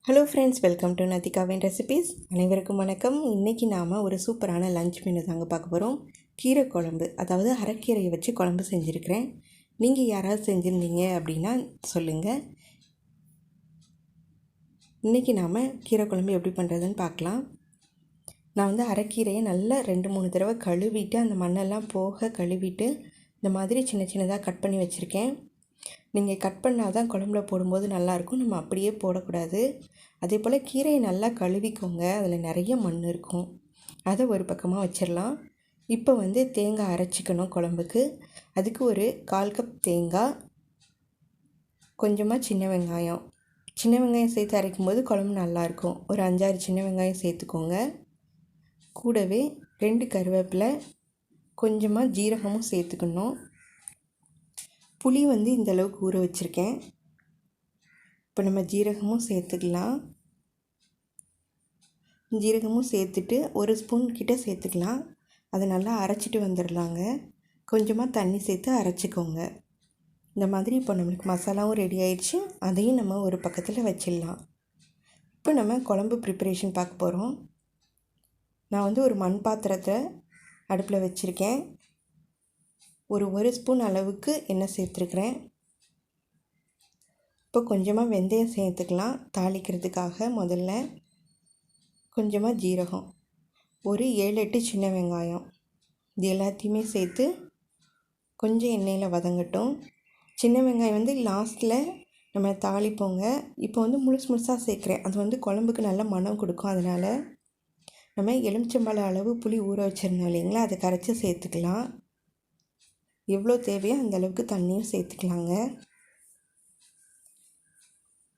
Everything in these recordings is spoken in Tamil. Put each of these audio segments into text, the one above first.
ஹலோ ஃப்ரெண்ட்ஸ், வெல்கம் டு நதிகாவின் ரெசிபீஸ். அனைவருக்கும் வணக்கம். இன்றைக்கி நாம் ஒரு சூப்பரான லஞ்ச் மெனு தாங்க பார்க்க போகிறோம். கீரை குழம்பு, அதாவது அரைக்கீரையை வச்சு குழம்பு செஞ்சுருக்கிறேன். நீங்கள் யாராவது செஞ்சுருந்தீங்க அப்படின்னா சொல்லுங்கள். இன்றைக்கி நாம் கீரை குழம்பு எப்படி பண்ணுறதுன்னு பார்க்கலாம். நான் அரைக்கீரையை நல்லா 2-3 தடவை கழுவிட்டு அந்த மண்ணெல்லாம் போக கழுவிட்டு இந்த மாதிரி சின்ன சின்னதாக கட் பண்ணி வச்சுருக்கேன். நீங்கள் கட் பண்ணால் தான் குழம்புல போடும்போது நல்லாயிருக்கும், நம்ம அப்படியே போடக்கூடாது. அதே போல் கீரையை நல்லா கழுவிக்கோங்க, அதில் நிறைய மண் இருக்கும். அதை ஒரு பக்கமாக வச்சிடலாம். இப்போ தேங்காய் அரைச்சிக்கணும் குழம்புக்கு. அதுக்கு ஒரு 1/4 கப் தேங்காய், கொஞ்சமாக சின்ன வெங்காயம் சேர்த்து அரைக்கும்போது குழம்பு நல்லாயிருக்கும். ஒரு 5-6 சின்ன வெங்காயம் சேர்த்துக்கோங்க. கூடவே 2 கருவேப்பிலை, கொஞ்சமாக ஜீரகமும் சேர்த்துக்கணும். புளி இந்த அளவுக்கு ஊற வச்சுருக்கேன். இப்போ நம்ம ஜீரகமும் சேர்த்துக்கலாம். ஜீரகமும் சேர்த்துட்டு 1 ஸ்பூன் கிட்ட சேர்த்துக்கலாம். அதை நல்லா அரைச்சிட்டு வந்துடலாங்க. கொஞ்சமாக தண்ணி சேர்த்து அரைச்சிக்கோங்க. இந்த மாதிரி இப்போ நம்மளுக்கு மசாலாவும் ரெடி ஆயிடுச்சு. அதையும் நம்ம ஒரு பக்கத்தில் வச்சிடலாம். இப்போ நம்ம குழம்பு ப்ரிப்பரேஷன் பார்க்க போகிறோம். நான் ஒரு மண் பாத்திரத்தை அடுப்பில் வச்சுருக்கேன். ஒரு ஸ்பூன் அளவுக்கு எண்ணெய் சேர்த்துருக்குறேன். இப்போ கொஞ்சமாக வெந்தயம் சேர்த்துக்கலாம் தாளிக்கிறதுக்காக. முதல்ல கொஞ்சமாக ஜீரகம், ஒரு 7-8 சின்ன வெங்காயம், இது எல்லாத்தையுமே சேர்த்து கொஞ்சம் எண்ணெயில் வதங்கட்டும். சின்ன வெங்காயம் லாஸ்ட்டில் நம்ம தாளிப்போங்க. இப்போ முழுசாக சேர்க்குறேன். அது குழம்புக்கு நல்ல மனம் கொடுக்கும். அதனால் நம்ம எலுமிச்சம்பழம் அளவு புளி ஊற வச்சுருந்தோம் இல்லைங்களா, அதை கரைச்சி சேர்த்துக்கலாம். எவ்வளோ தேவையோ அந்த அளவுக்கு தண்ணியும் சேர்த்துக்கலாங்க.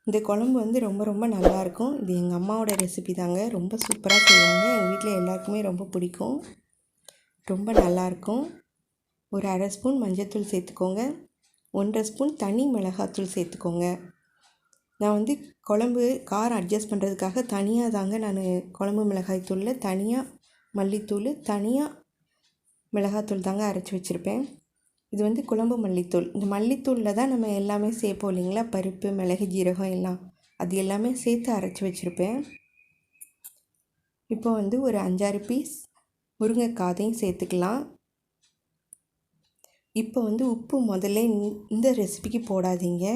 இந்த குழம்பு ரொம்ப ரொம்ப நல்லாயிருக்கும். இது எங்கள் அம்மாவோட ரெசிபி தாங்க. ரொம்ப சூப்பராக செய்வாங்க. எங்கள் வீட்டில் எல்லாருக்குமே ரொம்ப பிடிக்கும். ரொம்ப நல்லாயிருக்கும். ஒரு 1/2 ஸ்பூன் மஞ்சள்தூள் சேர்த்துக்கோங்க. 1/2 ஸ்பூன் தனி மிளகாத்தூள் சேர்த்துக்கோங்க. நான் குழம்பு காரம் அட்ஜஸ்ட் பண்ணுறதுக்காக தனியாக தாங்க நான் குழம்பு மிளகாய் தூளில் தனியாக மல்லித்தூள், தனியாக மிளகாத்தூள் தாங்க அரைச்சி வச்சுருப்பேன். இது குழம்பு மல்லித்தூள். இந்த மல்லித்தூளில் தான் நம்ம எல்லாமே சேர்ப்போம் இல்லைங்களா, பருப்பு, மிளகு, ஜீரகம் எல்லாம். அது எல்லாமே சேர்த்து அரைச்சி வச்சுருப்பேன். இப்போ ஒரு 5-6 பீஸ் முருங்கைக்காதையும் சேர்த்துக்கலாம். இப்போ உப்பு முதல்ல இந்த ரெசிபிக்கு போடாதீங்க.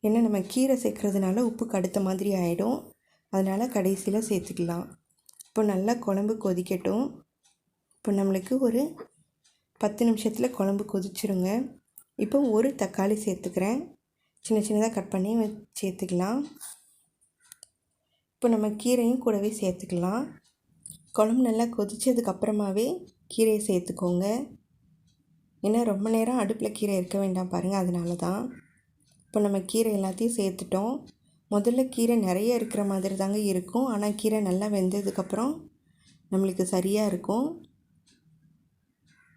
ஏன்னா நம்ம கீரை சேர்க்குறதுனால உப்பு கடுத்த மாதிரி ஆகிடும். அதனால் கடைசியில் சேர்த்துக்கலாம். இப்போ நல்லா குழம்பு கொதிக்கட்டும். இப்போ நம்மளுக்கு ஒரு 10 நிமிஷத்தில் குழம்பு கொதிச்சிருங்க. இப்போ ஒரு தக்காளி சேர்த்துக்கிறேன். சின்ன சின்னதாக கட் பண்ணி சேர்த்துக்கலாம். இப்போ நம்ம கீரையும் கூடவே சேர்த்துக்கலாம். குழம்பு நல்லா கொதித்ததுக்கப்புறமாவே கீரையை சேர்த்துக்கோங்க. ஏன்னா ரொம்ப நேரம் அடுப்பில் கீரை இருக்க வேண்டாம் பாருங்கள், அதனால தான். இப்போ நம்ம கீரை எல்லாத்தையும் சேர்த்துட்டோம். முதல்ல கீரை நிறைய இருக்கிற மாதிரி தாங்க இருக்கும். ஆனால் கீரை நல்லா வெந்ததுக்கப்புறம் நம்மளுக்கு சரியாக இருக்கும்.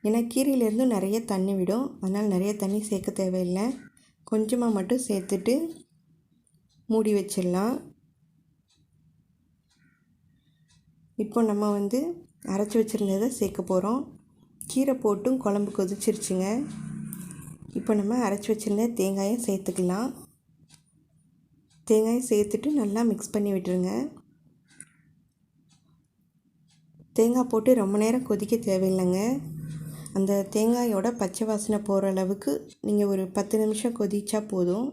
ஏன்னா கீரையிலேருந்தும் நிறைய தண்ணி விடும். அதனால் நிறைய தண்ணி சேர்க்க தேவையில்லை. கொஞ்சமாக மட்டும் சேர்த்துட்டு மூடி வச்சிடலாம். இப்போ நம்ம அரைச்சி வச்சுருந்ததை சேர்க்க போகிறோம். கீரை போட்டும் குழம்பு கொதிச்சிருச்சுங்க. இப்போ நம்ம அரைச்சி வச்சுருந்த தேங்காயை சேர்த்துக்கலாம். தேங்காயை சேர்த்துட்டு நல்லா மிக்ஸ் பண்ணி விட்டுருங்க. தேங்காய் போட்டு ரொம்ப நேரம் கொதிக்க தேவையில்லைங்க. அந்த தேங்காயோட பச்சை வாசனை போகிற அளவுக்கு நீங்கள் ஒரு 10 நிமிஷம் கொதிச்சா போதும்.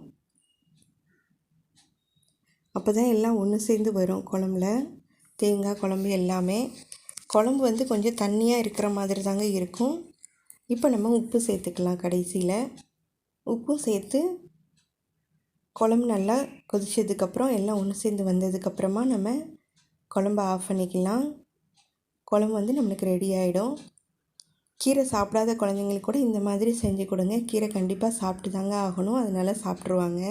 அப்போ தான் எல்லாம் ஒன்று சேர்ந்து வரும் குழம்புல. தேங்காய் குழம்பு எல்லாமே. குழம்பு கொஞ்சம் தண்ணியாக இருக்கிற மாதிரி தாங்க இருக்கும். இப்போ நம்ம உப்பு சேர்த்துக்கலாம் கடைசியில். உப்பு சேர்த்து குழம்பு நல்லா கொதிச்சதுக்கப்புறம் எல்லாம் ஒன்று சேர்ந்து வந்ததுக்கப்புறமா நம்ம குழம்பு ஆஃப் பண்ணிக்கலாம். குழம்பு நம்மளுக்கு ரெடி ஆகிடும். கீரை சாப்பிடாத குழந்தைங்களுக்கு கூட இந்த மாதிரி செஞ்சு கொடுங்க. கீரை கண்டிப்பாக சாப்பிட்டு தாங்க ஆகணும், அதனால் சாப்பிட்ருவாங்க.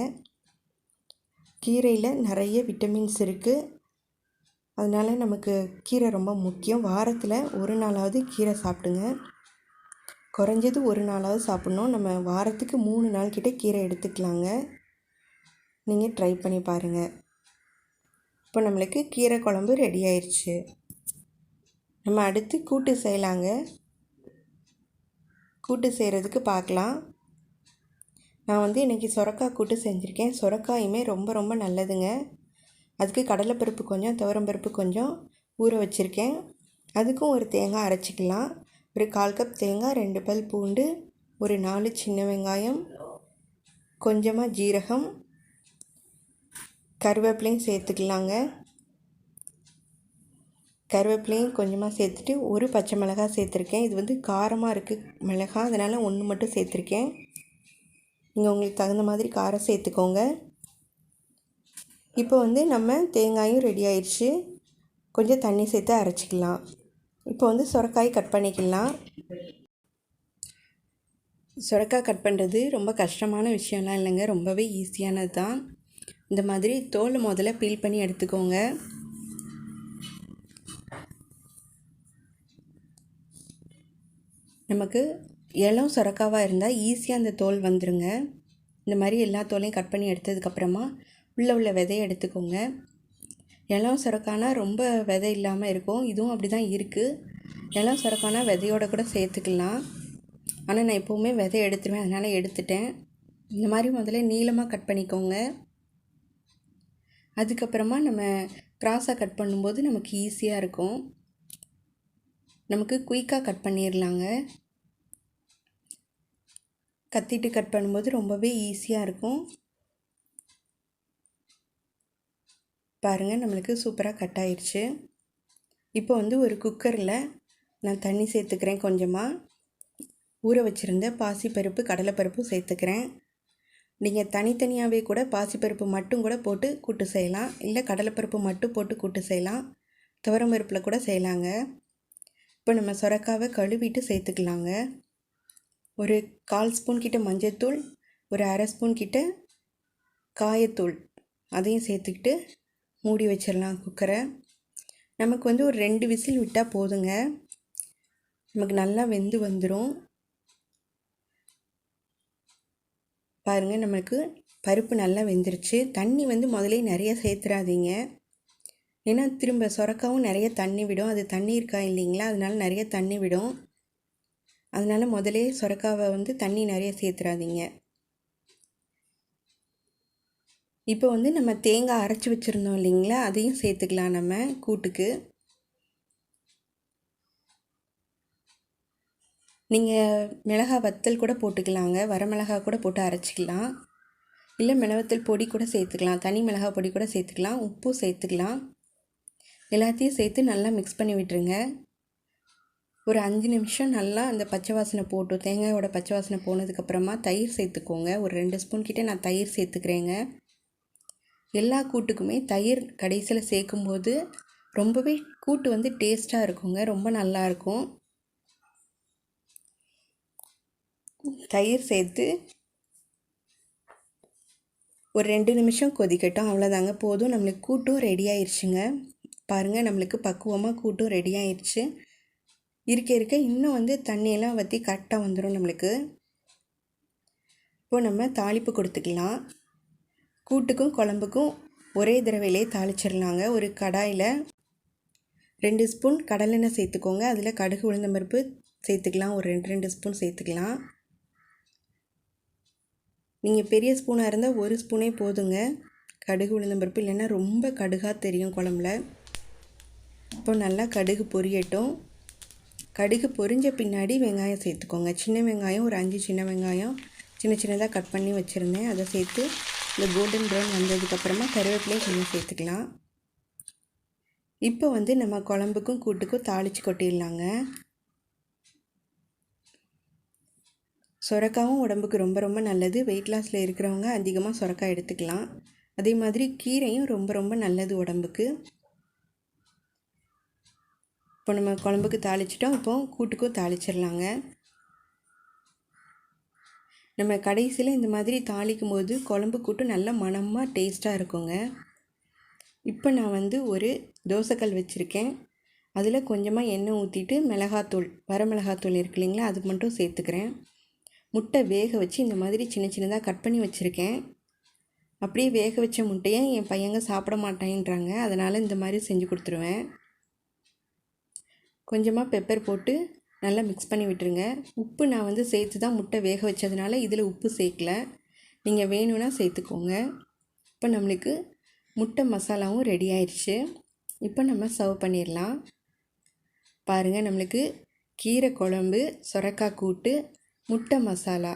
கீரையில் நிறைய விட்டமின்ஸ் இருக்குது. அதனால் நமக்கு கீரை ரொம்ப முக்கியம். வாரத்தில் ஒரு நாளாவது கீரை சாப்பிடுங்க. குறைஞ்சது ஒரு நாளாவது சாப்பிட்ணும். நம்ம வாரத்துக்கு 3 நாள் கிட்ட கீரை எடுத்துக்கலாங்க. நீங்கள் ட்ரை பண்ணி பாருங்கள். இப்போ நம்மளுக்கு கீரை குழம்பு ரெடி ஆயிடுச்சு. நம்ம அடுத்து கூட்டு செய்யலாங்க. கூட்டு செய்கிறதுக்கு பார்க்கலாம். நான் இன்றைக்கி சுரக்காய் கூட்டு செஞ்சுருக்கேன். சுரக்காயுமே ரொம்ப ரொம்ப நல்லதுங்க. அதுக்கு கடலைப்பருப்பு கொஞ்சம், துவரம்பருப்பு கொஞ்சம் ஊற வச்சுருக்கேன். அதுக்கும் ஒரு தேங்காய் அரைச்சிக்கலாம். ஒரு 1/4 கப் தேங்காய், 2 பல் பூண்டு, ஒரு 4 சின்ன வெங்காயம், கொஞ்சமாக ஜீரகம், கருவேப்பிலையும் சேர்த்துக்கலாங்க. கருவேப்பிலையும் கொஞ்சமாக சேர்த்துட்டு ஒரு பச்சை மிளகாய் சேர்த்துருக்கேன். இது வந்து காரமாக இருக்குது மிளகாய், அதனால் 1 மட்டும் சேர்த்துருக்கேன். நீங்கள் உங்களுக்கு தகுந்த மாதிரி காரம் சேர்த்துக்கோங்க. இப்போ வந்து நம்ம தேங்காயும் ரெடி ஆயிடுச்சு. கொஞ்சம் தண்ணி சேர்த்து அரைச்சிக்கலாம். இப்போ வந்து சுரைக்காய் கட் பண்ணிக்கலாம். சுரைக்காய் கட் பண்ணுறது ரொம்ப கஷ்டமான விஷயம்லாம் இல்லைங்க, ரொம்பவே ஈஸியானது தான். இந்த மாதிரி தோல் முதல்ல பீல் பண்ணி எடுத்துக்கோங்க. நமக்கு இளம் சுரைக்காவாக இருந்தால் ஈஸியாக அந்த தோல் வந்துடுங்க. இந்த மாதிரி எல்லா தோலையும் கட் பண்ணி எடுத்ததுக்கப்புறமா உள்ள விதையை எடுத்துக்கோங்க. இளம் சுரைக்கானா ரொம்ப விதை இல்லாமல் இருக்கும். இதுவும் அப்படி தான் இருக்குது. இளம் சுரைக்கானா விதையோட கூட சேர்த்துக்கலாம். ஆனால் நான் எப்போவுமே விதை எடுத்துருவேன், அதனால் எடுத்துட்டேன். இந்த மாதிரி முதல்ல நீளமாக கட் பண்ணிக்கோங்க. அதுக்கப்புறமா நம்ம கிராஸாக கட் பண்ணும்போது நமக்கு ஈஸியாக இருக்கும். நமக்கு குயிக்காக கட் பண்ணிடலாங்க. கத்திட்டு கட் பண்ணும்போது ரொம்பவே ஈஸியாக இருக்கும். பாருங்கள், நம்மளுக்கு சூப்பராக கட் ஆயிடுச்சு. இப்போ வந்து ஒரு குக்கரில் நான் தண்ணி சேர்த்துக்கிறேன். கொஞ்சமாக ஊற வச்சுருந்த பாசிப்பருப்பு, கடலைப்பருப்பு சேர்த்துக்கிறேன். நீங்கள் தனித்தனியாகவே கூட பாசிப்பருப்பு மட்டும் கூட போட்டு கூட்டு செய்யலாம், இல்லை கடலைப்பருப்பு மட்டும் போட்டு கூட்டு செய்யலாம், துவரம்பருப்பில் கூட செய்யலாங்க. இப்போ நம்ம சுரைக்காவை கழுவிட்டு சேர்த்துக்கலாங்க. ஒரு 1/4 ஸ்பூன் கிட்ட மஞ்சள்தூள், ஒரு 1/2 ஸ்பூன் கிட்ட காயத்தூள், அதையும் சேர்த்துக்கிட்டு மூடி வச்சிடலாம் குக்கரை. நமக்கு வந்து ஒரு 2 விசில் விட்டால் போதுங்க, நமக்கு நல்லா வெந்து வந்துடும். பாருங்கள், நமக்கு பருப்பு நல்லா வெந்துருச்சு. தண்ணி வந்து முதலே நிறைய சேர்த்துறாதீங்க, ஏன்னா திரும்ப சுரைக்காவும் நிறைய தண்ணி விடும். அது தண்ணி இருக்கா இல்லைங்களா, அதனால நிறைய தண்ணி விடும். அதனால் முதலே சுரைக்காவை வந்து தண்ணி நிறைய சேர்த்துறாதீங்க. இப்போ வந்து நம்ம தேங்காய் அரைச்சி வச்சுருந்தோம் இல்லைங்களா, அதையும் சேர்த்துக்கலாம் நம்ம கூட்டுக்கு. நீங்கள் மிளகாய் வத்தல் கூட போட்டுக்கலாங்க, வரமிளகாய் கூட போட்டு அரைச்சிக்கலாம், இல்லை மிளவத்தல் பொடி கூட சேர்த்துக்கலாம், தனி மிளகாய் பொடி கூட சேர்த்துக்கலாம், உப்பு சேர்த்துக்கலாம். எல்லாத்தையும் சேர்த்து நல்லா மிக்ஸ் பண்ணி விட்டுருங்க. ஒரு 5 நிமிஷம் நல்லா அந்த பச்சை வாசனை போட்டோம், தேங்காயோட பச்சை வாசனை போனதுக்கப்புறமா தயிர் சேர்த்துக்கோங்க. ஒரு 2 ஸ்பூன் கிட்டே நான் தயிர் சேர்த்துக்கிறேங்க. எல்லா கூட்டுக்குமே தயிர் கடைசியில் சேர்க்கும்போது ரொம்பவே கூட்டு வந்து டேஸ்ட்டாக இருக்குங்க, ரொம்ப நல்லாயிருக்கும். தயிர் சேர்த்து ஒரு 2 நிமிஷம் கொதிக்கட்டும், அவ்வளோதாங்க, போதும். நம்மளுக்கு கூட்டும் ரெடி ஆயிடுச்சுங்க. பாருங்கள், நம்மளுக்கு பக்குவமாக கூட்டும் ரெடி ஆயிடுச்சு. இருக்க இன்னும் வந்து தண்ணியெல்லாம் வற்றி கரெக்டாக வந்துடும் நம்மளுக்கு. இப்போது நம்ம தாளிப்பு கொடுத்துக்கலாம். கூட்டுக்கும் குழம்புக்கும் ஒரே தடவையிலே தாளிச்சிடலாங்க. ஒரு கடாயில் 2 ஸ்பூன் கடலெண்ணெய் சேர்த்துக்கோங்க. அதில் கடுகு உளுந்தம்பருப்பு சேர்த்துக்கலாம், ஒரு 2 ஸ்பூன் சேர்த்துக்கலாம். நீங்கள் பெரிய ஸ்பூனாக இருந்தால் 1 ஸ்பூனே போதுங்க கடுகு உளுந்தம்பருப்பு, இல்லைன்னா ரொம்ப கடுகாக தெரியும் குழம்புல. இப்போ நல்லா கடுகு பொரியட்டும். கடுகு பொரிஞ்ச பின்னாடி வெங்காயம் சேர்த்துக்கோங்க. சின்ன வெங்காயம் ஒரு 5 சின்ன வெங்காயம் சின்னதாக கட் பண்ணி வச்சுருந்தேன், அதை சேர்த்து இந்த கோல்டன் ப்ரௌன் வந்ததுக்கப்புறமா கருவேப்பிலையும் கொஞ்சம் சேர்த்துக்கலாம். இப்போ வந்து நம்ம குழம்புக்கும் கூட்டுக்கும் தாளித்து கொட்டிடலாங்க. சுரைக்காவும் உடம்புக்கு ரொம்ப ரொம்ப நல்லது. வெயிட் லாஸில் இருக்கிறவங்க அதிகமாக சுரைக்காய் எடுத்துக்கலாம். அதே மாதிரி கீரையும் ரொம்ப ரொம்ப நல்லது உடம்புக்கு. இப்போ நம்ம குழம்புக்கு தாளிச்சிட்டோம், இப்போ கூட்டுக்கும் தாளிச்சிடலாங்க. நம்ம கடைசியில் இந்த மாதிரி தாளிக்கும் போது குழம்பு கூட்டு நல்ல மணமாக டேஸ்ட்டாக இருக்குங்க. இப்போ நான் வந்து ஒரு தோசைக்கல் வச்சுருக்கேன், அதில் கொஞ்சமாக எண்ணெய் ஊற்றிட்டு மிளகாத்தூள், வரமிளகாத்தூள் இருக்கு இல்லைங்களா, அது மட்டும் சேர்த்துக்கிறேன். முட்டை வேக வச்சு இந்த மாதிரி சின்னதாக கட் பண்ணி வச்சுருக்கேன். அப்படியே வேக வச்ச முட்டையை என் பையங்க சாப்பிட மாட்டேன்றாங்க, அதனால் இந்த மாதிரி செஞ்சு கொடுத்துருவேன். கொஞ்சமாக பெப்பர் போட்டு நல்லா மிக்ஸ் பண்ணி விட்டுருங்க. உப்பு நான் வந்து சேர்த்து தான் முட்டை வேக வச்சதுனால இதில் உப்பு சேர்க்கல, நீங்கள் வேணும்னா சேர்த்துக்கோங்க. இப்போ நம்மளுக்கு முட்டை மசாலாவும் ரெடி ஆயிடுச்சு. இப்போ நம்ம சர்வ் பண்ணிடலாம். பாருங்கள், நம்மளுக்கு கீரை குழம்பு, சொரக்காய் கூட்டு, முட்டை மசாலா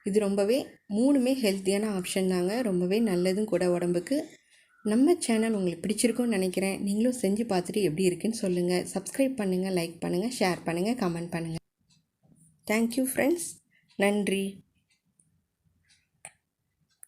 இது ரொம்பவே 3மே ஹெல்த்தியான ஆப்ஷன் தாங்க. ரொம்பவே நல்லதும் கூட உடம்புக்கு. நம்ம சேனல் உங்களுக்கு பிடிச்சிருக்கும்னு நினைக்கிறேன். நீங்களும் செஞ்சு பார்த்துட்டு எப்படி இருக்குன்னு சொல்லுங்கள். சப்ஸ்கிரைப் பண்ணுங்கள், லைக் பண்ணுங்கள், ஷேர் பண்ணுங்கள், கமெண்ட் பண்ணுங்கள். Thank you friends. நன்றி.